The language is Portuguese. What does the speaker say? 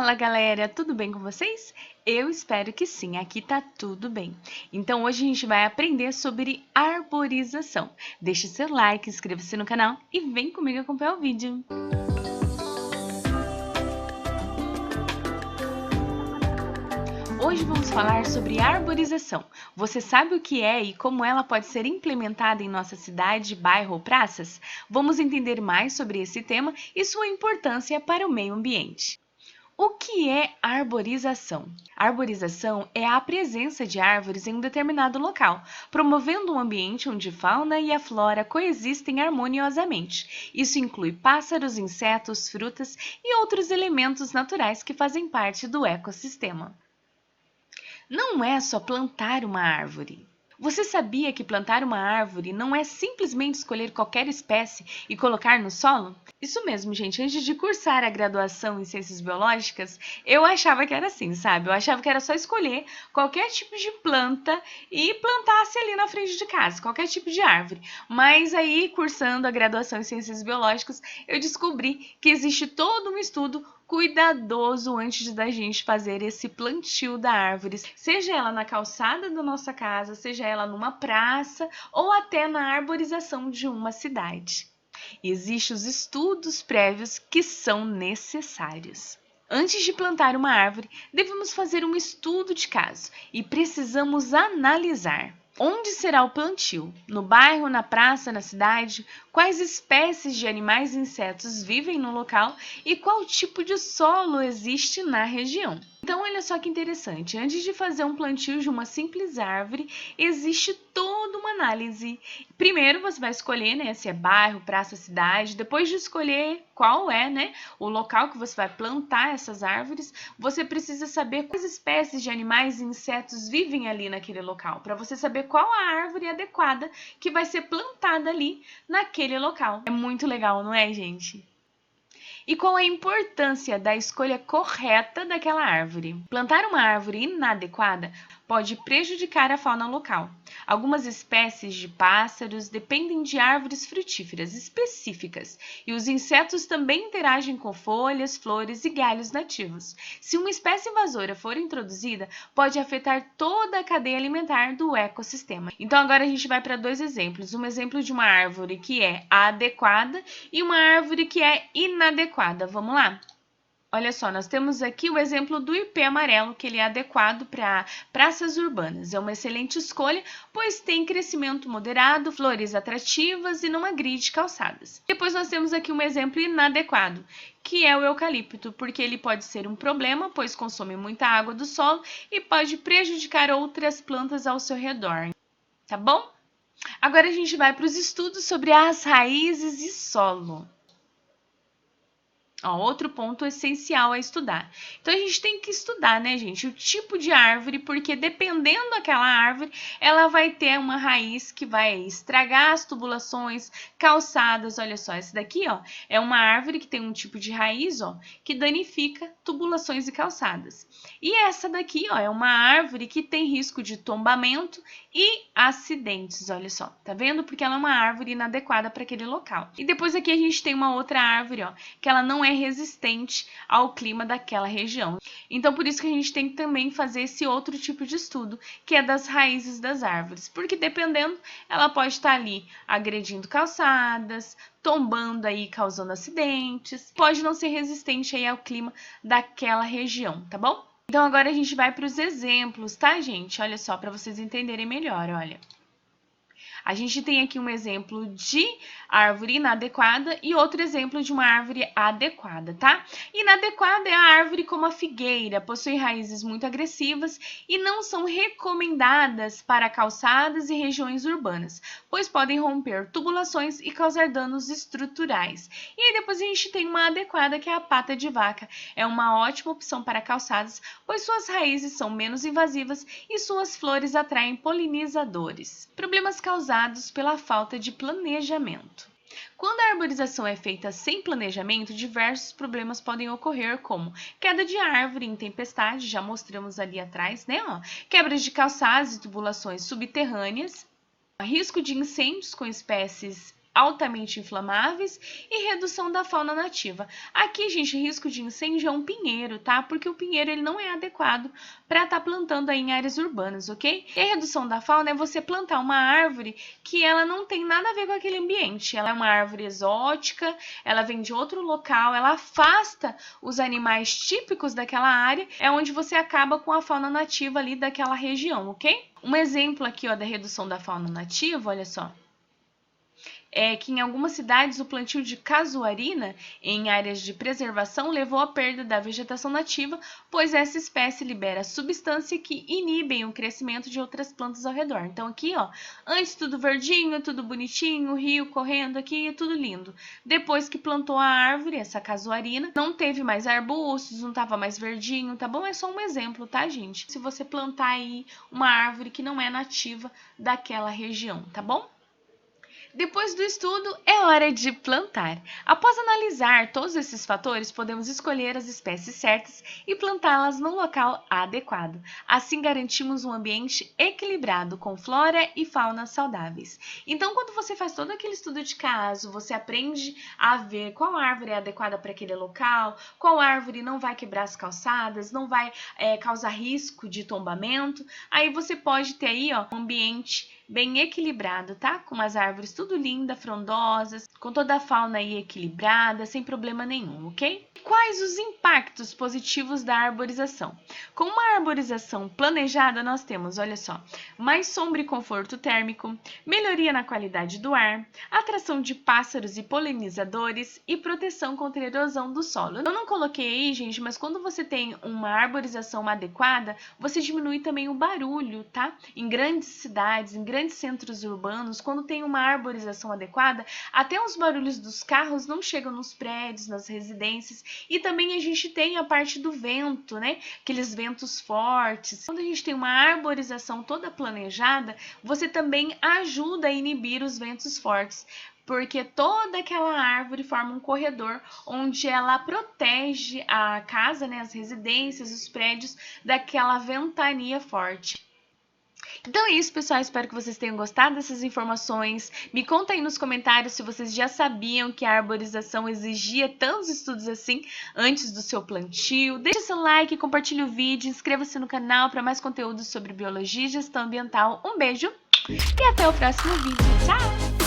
Fala galera, tudo bem com vocês? Eu espero que sim, aqui tá tudo bem. Então hoje a gente vai aprender sobre arborização. Deixe seu like, inscreva-se no canal e vem comigo acompanhar o vídeo. Hoje vamos falar sobre arborização. Você sabe o que é e como ela pode ser implementada em nossa cidade, bairro ou praças? Vamos entender mais sobre esse tema e sua importância para o meio ambiente. O que é arborização? Arborização é a presença de árvores em um determinado local, promovendo um ambiente onde a fauna e a flora coexistem harmoniosamente. Isso inclui pássaros, insetos, frutas e outros elementos naturais que fazem parte do ecossistema. Não é só plantar uma árvore. Você sabia que plantar uma árvore não é simplesmente escolher qualquer espécie e colocar no solo? Isso mesmo, gente. Antes de cursar a graduação em Ciências Biológicas, eu achava que era assim, sabe? Eu achava que era só escolher qualquer tipo de planta e plantasse ali na frente de casa, qualquer tipo de árvore. Mas aí, cursando a graduação em Ciências Biológicas, eu descobri que existe todo um estudo cuidadoso antes da gente fazer esse plantio da árvore, seja ela na calçada da nossa casa, seja ela numa praça ou até na arborização de uma cidade. Existem os estudos prévios que são necessários. Antes de plantar uma árvore, devemos fazer um estudo de caso e precisamos analisar onde será o plantio, no bairro, na praça, na cidade, quais espécies de animais e insetos vivem no local e qual tipo de solo existe na região. Então, olha só que interessante, antes de fazer um plantio de uma simples árvore, existe toda uma análise. Primeiro você vai escolher, né, se é bairro, praça, cidade. Depois de escolher qual é, né, o local que você vai plantar essas árvores, você precisa saber quais espécies de animais e insetos vivem ali naquele local, para você saber qual a árvore adequada que vai ser plantada ali naquele local. É muito legal, não é, gente? E qual a importância da escolha correta daquela árvore? Plantar uma árvore inadequada pode prejudicar a fauna local. Algumas espécies de pássaros dependem de árvores frutíferas específicas e os insetos também interagem com folhas, flores e galhos nativos. Se uma espécie invasora for introduzida, pode afetar toda a cadeia alimentar do ecossistema. Então agora a gente vai para dois exemplos. Um exemplo de uma árvore que é adequada e uma árvore que é inadequada. Vamos lá? Olha só, nós temos aqui o exemplo do ipê amarelo, que ele é adequado para praças urbanas. É uma excelente escolha, pois tem crescimento moderado, flores atrativas e não agride calçadas. Depois nós temos aqui um exemplo inadequado, que é o eucalipto, porque ele pode ser um problema, pois consome muita água do solo e pode prejudicar outras plantas ao seu redor. Tá bom? Agora a gente vai para os estudos sobre as raízes e solo. Ó, outro ponto essencial a estudar. Então, a gente tem que estudar, né, gente, o tipo de árvore, porque dependendo daquela árvore, ela vai ter uma raiz que vai estragar as tubulações, calçadas. Olha só, essa daqui, ó, é uma árvore que tem um tipo de raiz, ó, que danifica tubulações e calçadas. E essa daqui, ó, é uma árvore que tem risco de tombamento e acidentes, olha só. Tá vendo? Porque ela é uma árvore inadequada para aquele local. E depois aqui a gente tem uma outra árvore, ó, que ela não é resistente ao clima daquela região. Então, por isso que a gente tem que também fazer esse outro tipo de estudo, que é das raízes das árvores, porque dependendo, ela pode estar ali agredindo calçadas, tombando aí, causando acidentes, pode não ser resistente aí ao clima daquela região, tá bom? Então, agora a gente vai para os exemplos, tá, gente? Olha só, para vocês entenderem melhor, olha. A gente tem aqui um exemplo de árvore inadequada e outro exemplo de uma árvore adequada, tá? Inadequada é a árvore como a figueira, possui raízes muito agressivas e não são recomendadas para calçadas e regiões urbanas, pois podem romper tubulações e causar danos estruturais. E aí depois a gente tem uma adequada, que é a pata de vaca. É uma ótima opção para calçadas, pois suas raízes são menos invasivas e suas flores atraem polinizadores. Problemas causados pela falta de planejamento. Quando a arborização é feita sem planejamento, diversos problemas podem ocorrer, como queda de árvore em tempestade, já mostramos ali atrás, né? Ó, quebras de calçadas e tubulações subterrâneas, risco de incêndios com espécies altamente inflamáveis e redução da fauna nativa. Aqui, gente, risco de incêndio é um pinheiro, tá? Porque o pinheiro ele não é adequado para estar plantando aí em áreas urbanas, ok? E a redução da fauna é você plantar uma árvore que ela não tem nada a ver com aquele ambiente. Ela é uma árvore exótica, ela vem de outro local, ela afasta os animais típicos daquela área, é onde você acaba com a fauna nativa ali daquela região, ok? Um exemplo aqui, ó, da redução da fauna nativa, olha só, é que em algumas cidades o plantio de casuarina em áreas de preservação levou à perda da vegetação nativa, pois essa espécie libera substância que inibem o crescimento de outras plantas ao redor. Então aqui, ó, antes tudo verdinho, tudo bonitinho, rio correndo aqui, tudo lindo. Depois que plantou a árvore, essa casuarina, não teve mais arbustos, não estava mais verdinho, tá bom? É só um exemplo, tá, gente? Se você plantar aí uma árvore que não é nativa daquela região, tá bom? Depois do estudo, é hora de plantar. Após analisar todos esses fatores, podemos escolher as espécies certas e plantá-las no local adequado. Assim, garantimos um ambiente equilibrado com flora e fauna saudáveis. Então, quando você faz todo aquele estudo de caso, você aprende a ver qual árvore é adequada para aquele local, qual árvore não vai quebrar as calçadas, não vai causar risco de tombamento. Aí você pode ter aí, ó, um ambiente bem equilibrado, tá? Com as árvores tudo linda, frondosas, com toda a fauna aí equilibrada, sem problema nenhum, ok? Quais os impactos positivos da arborização? Com uma arborização planejada, nós temos, olha só, mais sombra e conforto térmico, melhoria na qualidade do ar, atração de pássaros e polinizadores e proteção contra a erosão do solo. Eu não coloquei aí, gente, mas quando você tem uma arborização adequada, você diminui também o barulho, tá? Em grandes cidades, em grandes centros urbanos, quando tem uma arborização adequada, até os barulhos dos carros não chegam nos prédios, nas residências. E também a gente tem a parte do vento, né? Aqueles ventos fortes. Quando a gente tem uma arborização toda planejada, você também ajuda a inibir os ventos fortes, porque toda aquela árvore forma um corredor onde ela protege a casa, né, as residências, os prédios daquela ventania forte. Então é isso, pessoal. Espero que vocês tenham gostado dessas informações. Me conta aí nos comentários se vocês já sabiam que a arborização exigia tantos estudos assim antes do seu plantio. Deixe seu like, compartilhe o vídeo, inscreva-se no canal para mais conteúdo sobre biologia e gestão ambiental. Um beijo e até o próximo vídeo. Tchau!